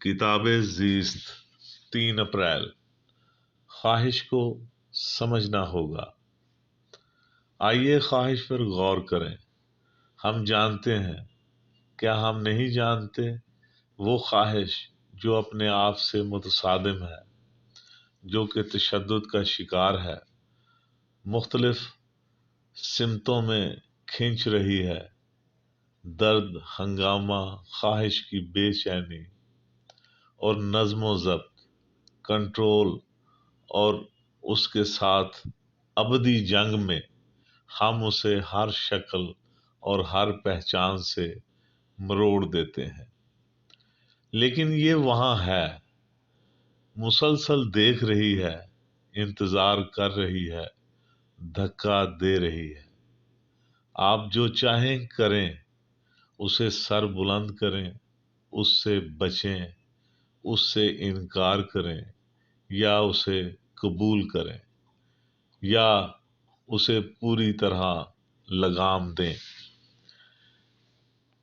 کتاب زیست 3 اپریل خواہش کو سمجھنا ہوگا۔ آئیے خواہش پر غور کریں۔ ہم جانتے ہیں، کیا ہم نہیں جانتے؟ وہ خواہش جو اپنے آپ سے متصادم ہے، جو کہ تشدد کا شکار ہے، مختلف سمتوں میں کھنچ رہی ہے، درد، ہنگامہ، خواہش کی بے چینی اور نظم و ضبط، کنٹرول اور اس کے ساتھ ابدی جنگ میں ہم اسے ہر شکل اور ہر پہچان سے مروڑ دیتے ہیں۔ لیکن یہ وہاں ہے، مسلسل دیکھ رہی ہے، انتظار کر رہی ہے، دھکا دے رہی ہے۔ آپ جو چاہیں کریں، اسے سر بلند کریں، اس سے بچیں، اس سے انکار کریں یا اسے قبول کریں یا اسے پوری طرح لگام دیں۔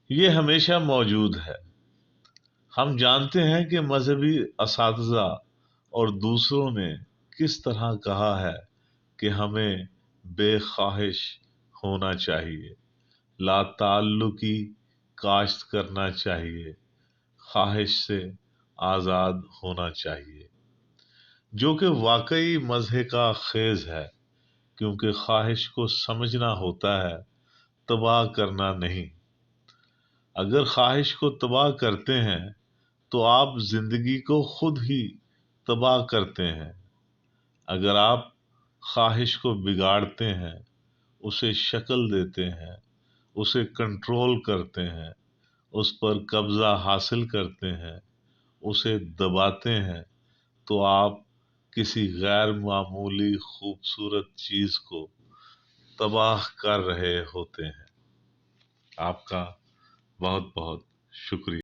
یہ ہمیشہ موجود ہے۔ ہم جانتے ہیں کہ مذہبی اساتذہ اور دوسروں نے کس طرح کہا ہے کہ ہمیں بے خواہش ہونا چاہیے، لا تعلقی کاشت کرنا چاہیے، خواہش سے آزاد ہونا چاہیے، جو کہ واقعی مضحکہ کا خیز ہے، کیونکہ خواہش کو سمجھنا ہوتا ہے، تباہ کرنا نہیں۔ اگر خواہش کو تباہ کرتے ہیں تو آپ زندگی کو خود ہی تباہ کرتے ہیں۔ اگر آپ خواہش کو بگاڑتے ہیں، اسے شکل دیتے ہیں، اسے کنٹرول کرتے ہیں، اس پر قبضہ حاصل کرتے ہیں، اسے دباتے ہیں، تو آپ کسی غیر معمولی خوبصورت چیز کو تباہ کر رہے ہوتے ہیں۔ آپ کا بہت بہت شکریہ۔